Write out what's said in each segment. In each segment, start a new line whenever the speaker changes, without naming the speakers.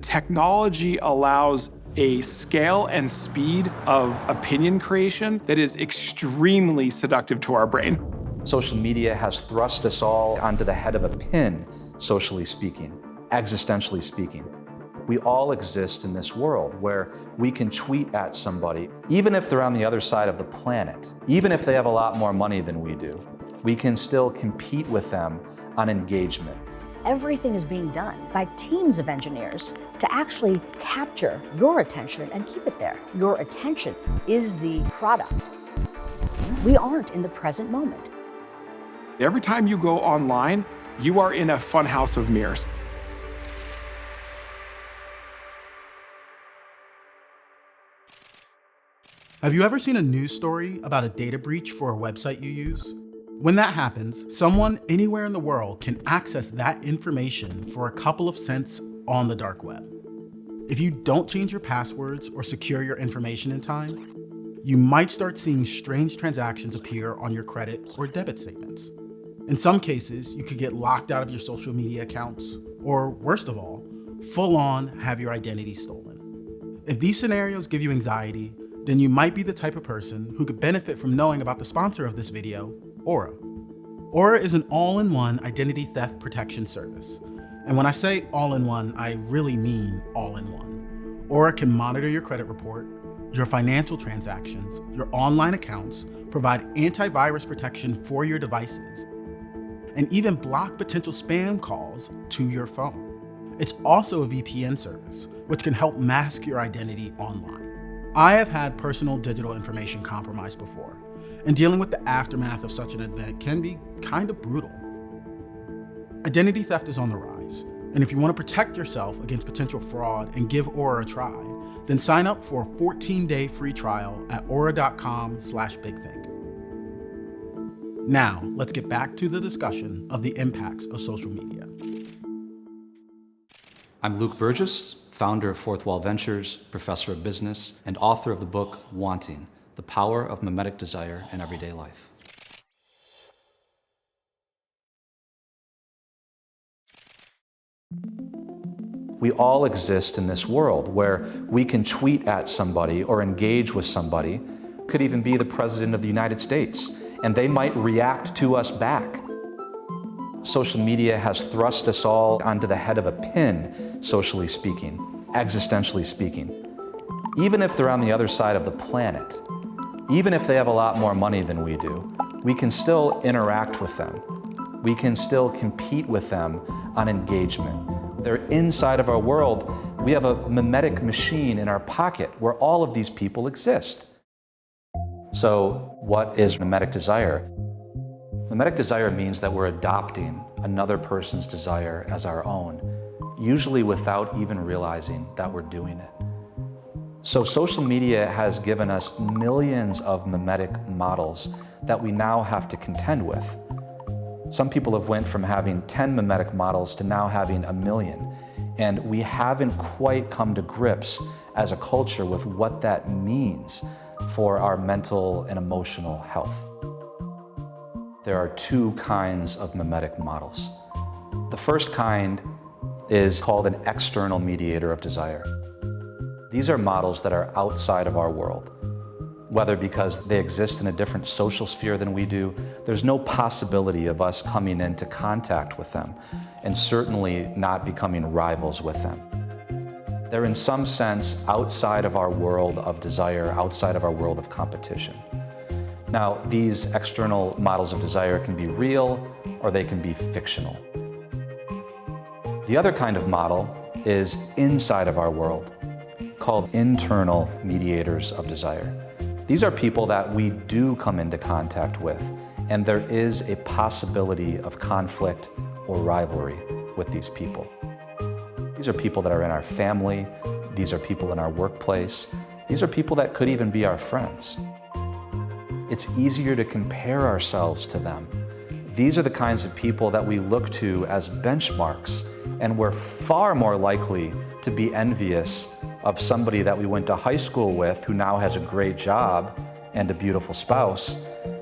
technology allows a scale and speed of opinion creation that is extremely seductive to our brain.
Social media has thrust us all onto the head of a pin, socially speaking, existentially speaking. We all exist in this world where we can tweet at somebody, even if they're on the other side of the planet, even if they have a lot more money than we do, we can still compete with them on engagement.
Everything is being done by teams of engineers to actually capture your attention and keep it there. Your attention is the product. We aren't in the present moment.
Every time you go online, you are in a funhouse of mirrors.
Have you ever seen a news story about a data breach for a website you use? When that happens, someone anywhere in the world can access that information for a couple of cents on the dark web. If you don't change your passwords or secure your information in time, you might start seeing strange transactions appear on your credit or debit statements. In some cases, you could get locked out of your social media accounts, or worst of all, full on have your identity stolen. If these scenarios give you anxiety, then you might be the type of person who could benefit from knowing about the sponsor of this video, Aura. Aura is an all-in-one identity theft protection service. And when I say all-in-one, I really mean all-in-one. Aura can monitor your credit report, your financial transactions, your online accounts, provide antivirus protection for your devices, and even block potential spam calls to your phone. It's also a VPN service, which can help mask your identity online. I have had personal digital information compromised before, and dealing with the aftermath of such an event can be kind of brutal. Identity theft is on the rise, and if you want to protect yourself against potential fraud and give Aura a try, then sign up for a 14-day free trial at aura.com/bigthink. Now, let's get back to the discussion of the impacts of social media.
I'm Luke Burgis, founder of Fourth Wall Ventures, professor of business, and author of the book Wanting: The Power of Mimetic Desire in Everyday Life.
We all exist in this world where we can tweet at somebody or engage with somebody, could even be the President of the United States, and they might react to us back. Social media has thrust us all onto the head of a pin, socially speaking, existentially speaking. Even if they're on the other side of the planet, even if they have a lot more money than we do, we can still interact with them. We can still compete with them on engagement. They're inside of our world. We have a mimetic machine in our pocket where all of these people exist. So what is mimetic desire? Mimetic desire means that we're adopting another person's desire as our own, usually without even realizing that we're doing it. So social media has given us millions of mimetic models that we now have to contend with. Some people have went from having 10 mimetic models to now having 1 million. And we haven't quite come to grips as a culture with what that means for our mental and emotional health. There are 2 kinds of mimetic models. The first kind is called an external mediator of desire. These are models that are outside of our world. Whether because they exist in a different social sphere than we do, there's no possibility of us coming into contact with them, and certainly not becoming rivals with them. They're in some sense outside of our world of desire, outside of our world of competition. Now, these external models of desire can be real or they can be fictional. The other kind of model is inside of our world, called internal mediators of desire. These are people that we do come into contact with, and there is a possibility of conflict or rivalry with these people. These are people that are in our family, these are people in our workplace, these are people that could even be our friends. It's easier to compare ourselves to them. These are the kinds of people that we look to as benchmarks, and we're far more likely to be envious of somebody that we went to high school with who now has a great job and a beautiful spouse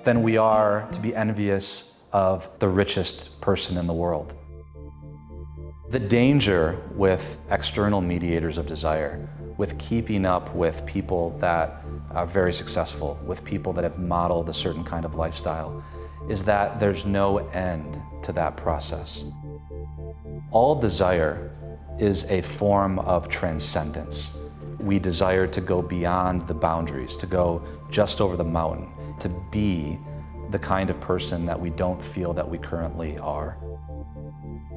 than we are to be envious of the richest person in the world. The danger with external mediators of desire, with keeping up with people that are very successful, with people that have modeled a certain kind of lifestyle, is that there's no end to that process. All desire is a form of transcendence. We desire to go beyond the boundaries, to go just over the mountain, to be the kind of person that we don't feel that we currently are.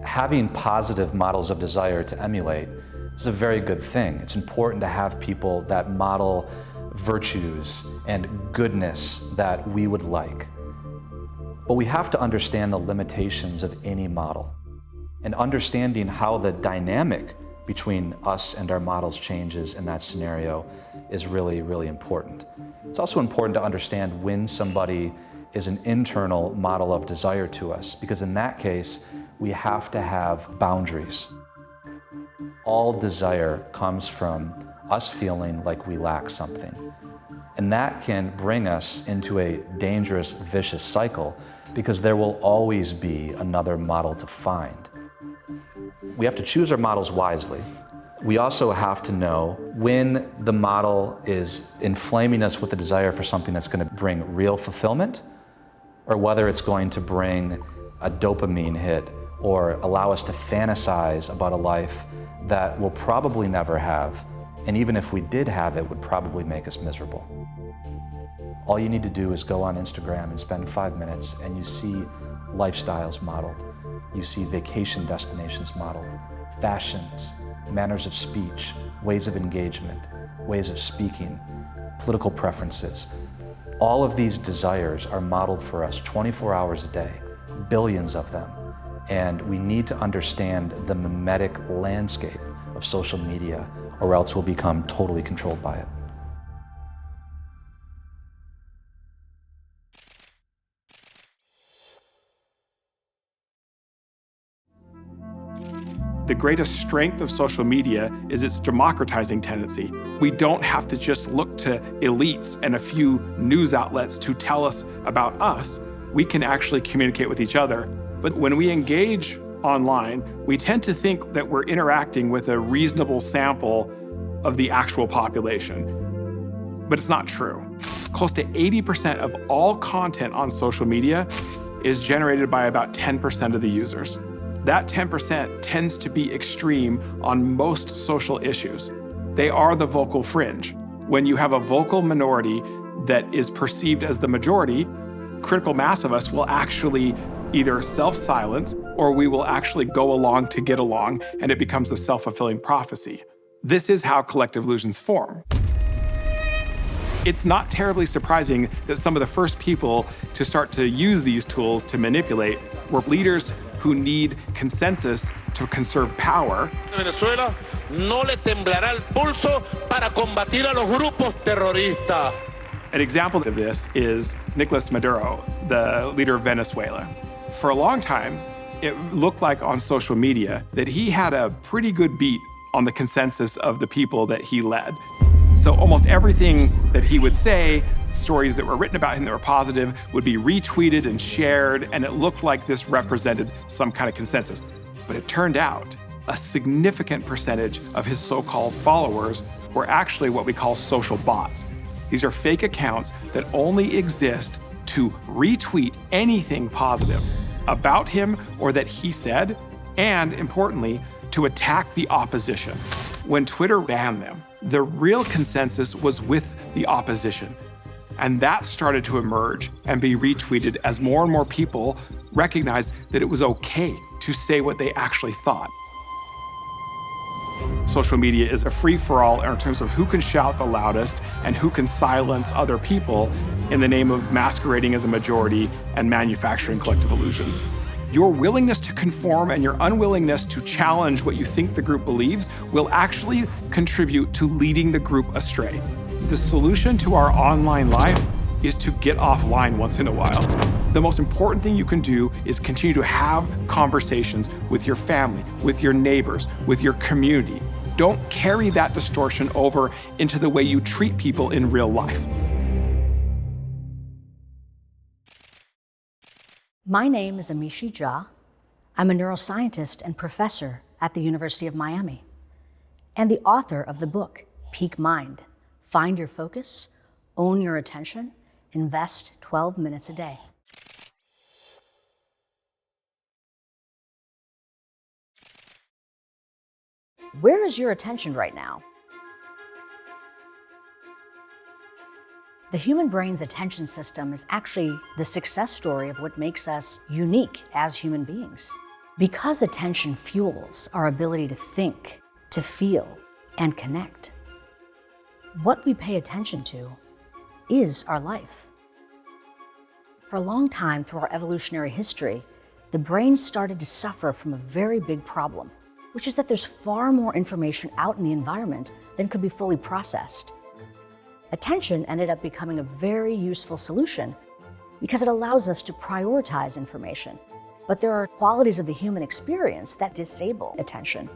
Having positive models of desire to emulate is a very good thing. It's important to have people that model virtues and goodness that we would like. But we have to understand the limitations of any model. And understanding how the dynamic between us and our models changes in that scenario is really, really important. It's also important to understand when somebody is an internal model of desire to us, because in that case, we have to have boundaries. All desire comes from us feeling like we lack something. And that can bring us into a dangerous, vicious cycle, because there will always be another model to find. We have to choose our models wisely. We also have to know when the model is inflaming us with the desire for something that's going to bring real fulfillment, or whether it's going to bring a dopamine hit or allow us to fantasize about a life that we'll probably never have, and even if we did have it, would probably make us miserable. All you need to do is go on Instagram and spend 5 minutes and you see lifestyles modeled. You see vacation destinations modeled, fashions, manners of speech, ways of engagement, ways of speaking, political preferences. All of these desires are modeled for us 24 hours a day, billions of them. And we need to understand the mimetic landscape of social media, or else we'll become totally controlled by it.
The greatest strength of social media is its democratizing tendency. We don't have to just look to elites and a few news outlets to tell us about us. We can actually communicate with each other. But when we engage online, we tend to think that we're interacting with a reasonable sample of the actual population. But it's not true. Close to 80% of all content on social media is generated by about 10% of the users. That 10% tends to be extreme on most social issues. They are the vocal fringe. When you have a vocal minority that is perceived as the majority, critical mass of us will actually either self-silence or we will actually go along to get along, and it becomes a self-fulfilling prophecy. This is how collective illusions form. It's not terribly surprising that some of the first people to start to use these tools to manipulate were leaders who need consensus to conserve power.
Venezuela no le temblará el pulso para combatir a los grupos terroristas.
An example of this is Nicolas Maduro, the leader of Venezuela. For a long time, it looked like on social media that he had a pretty good beat on the consensus of the people that he led. So almost everything that he would say, stories that were written about him that were positive, would be retweeted and shared, and it looked like this represented some kind of consensus. But it turned out a significant percentage of his so-called followers were actually what we call social bots. These are fake accounts that only exist to retweet anything positive about him or that he said, and importantly, to attack the opposition. When Twitter banned them, the real consensus was with the opposition. And that started to emerge and be retweeted as more and more people recognized that it was okay to say what they actually thought. Social media is a free-for-all in terms of who can shout the loudest and who can silence other people in the name of masquerading as a majority and manufacturing collective illusions. Your willingness to conform and your unwillingness to challenge what you think the group believes will actually contribute to leading the group astray. The solution to our online life is to get offline once in a while. The most important thing you can do is continue to have conversations with your family, with your neighbors, with your community. Don't carry that distortion over into the way you treat people in real life.
My name is Amishi Jha. I'm a neuroscientist and professor at the University of Miami, and the author of the book, Peak Mind, Find Your Focus, Own Your Attention, Invest 12 minutes a day. Where is your attention right now? The human brain's attention system is actually the success story of what makes us unique as human beings. Because attention fuels our ability to think, to feel, and connect, what we pay attention to is our life. For a long time through our evolutionary history, the brain started to suffer from a very big problem, which is that there's far more information out in the environment than could be fully processed. Attention ended up becoming a very useful solution because it allows us to prioritize information. But there are qualities of the human experience that disable attention.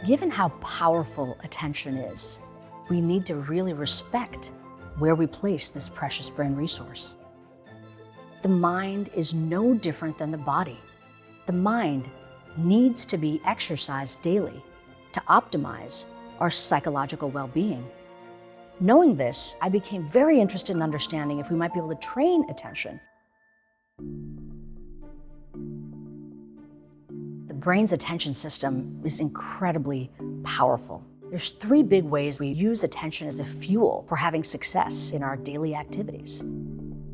Given how powerful attention is, we need to really respect where we place this precious brain resource. The mind is no different than the body. The mind needs to be exercised daily to optimize our psychological well-being. Knowing this, I became very interested in understanding if we might be able to train attention. The brain's attention system is incredibly powerful. There's 3 big ways we use attention as a fuel for having success in our daily activities.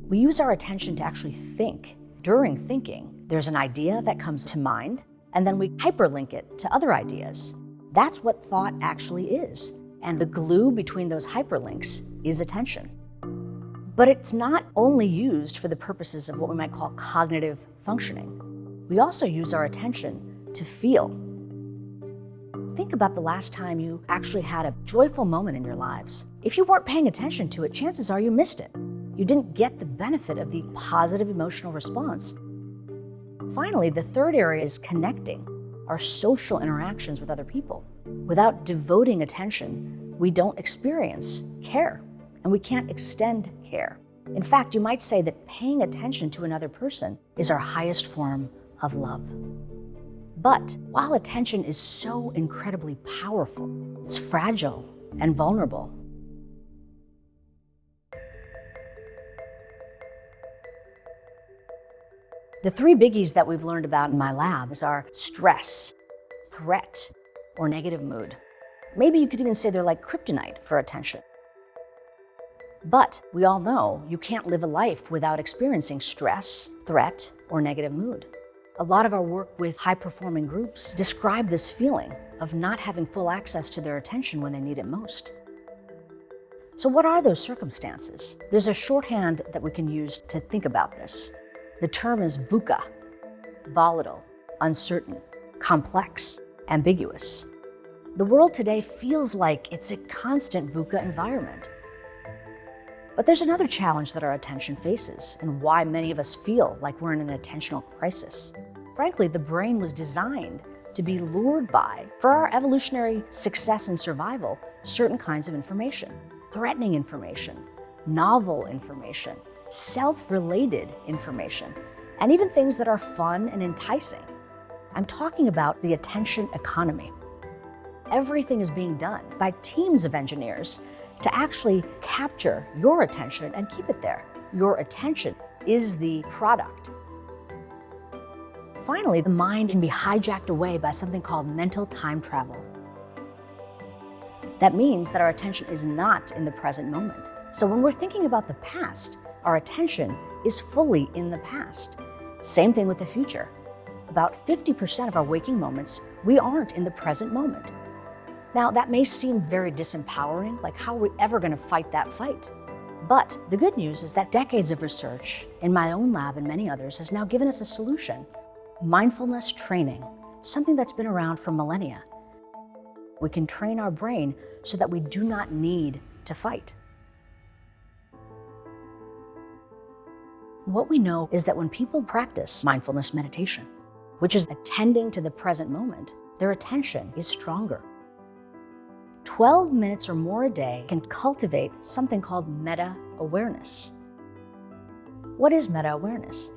We use our attention to actually think. During thinking, there's an idea that comes to mind, and then we hyperlink it to other ideas. That's what thought actually is. And the glue between those hyperlinks is attention. But it's not only used for the purposes of what we might call cognitive functioning. We also use our attention to feel. Think about the last time you actually had a joyful moment in your lives. If you weren't paying attention to it, chances are you missed it. You didn't get the benefit of the positive emotional response. Finally, the third area is connecting, our social interactions with other people. Without devoting attention, we don't experience care, and we can't extend care. In fact, you might say that paying attention to another person is our highest form of love. But while attention is so incredibly powerful, it's fragile and vulnerable. The 3 biggies that we've learned about in my labs are stress, threat, or negative mood. Maybe you could even say they're like kryptonite for attention. But we all know you can't live a life without experiencing stress, threat, or negative mood. A lot of our work with high-performing groups describe this feeling of not having full access to their attention when they need it most. So what are those circumstances? There's a shorthand that we can use to think about this. The term is VUCA, volatile, uncertain, complex, ambiguous. The world today feels like it's a constant VUCA environment. But there's another challenge that our attention faces and why many of us feel like we're in an attentional crisis. Frankly, the brain was designed to be lured by, for our evolutionary success and survival, certain kinds of information, threatening information, novel information, self-related information, and even things that are fun and enticing. I'm talking about the attention economy. Everything is being done by teams of engineers to actually capture your attention and keep it there. Your attention is the product. Finally, the mind can be hijacked away by something called mental time travel. That means that our attention is not in the present moment. So when we're thinking about the past, our attention is fully in the past. Same thing with the future. About 50% of our waking moments, we aren't in the present moment. Now, that may seem very disempowering, like how are we ever going to fight that fight? But the good news is that decades of research in my own lab and many others has now given us a solution. Mindfulness training, something that's been around for millennia. We can train our brain so that we do not need to fight. What we know is that when people practice mindfulness meditation, which is attending to the present moment, their attention is stronger. 12 minutes or more a day can cultivate something called meta-awareness. What is meta-awareness?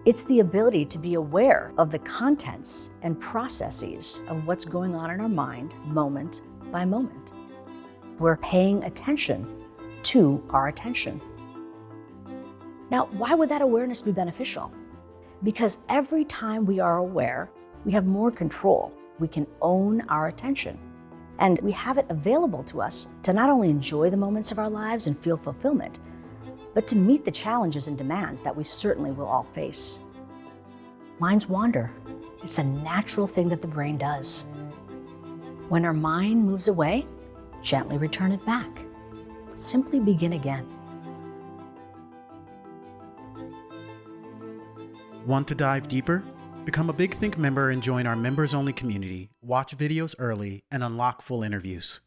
It's the ability to be aware of the contents and processes of what's going on in our mind moment by moment. We're paying attention to our attention. Now, why would that awareness be beneficial? Because every time we are aware, we have more control. We can own our attention. And we have it available to us to not only enjoy the moments of our lives and feel fulfillment, but to meet the challenges and demands that we certainly will all face. Minds wander. It's a natural thing that the brain does. When our mind moves away, gently return it back. Simply begin again.
Want to dive deeper? Become a Big Think member and join our members-only community, watch videos early, and unlock full interviews.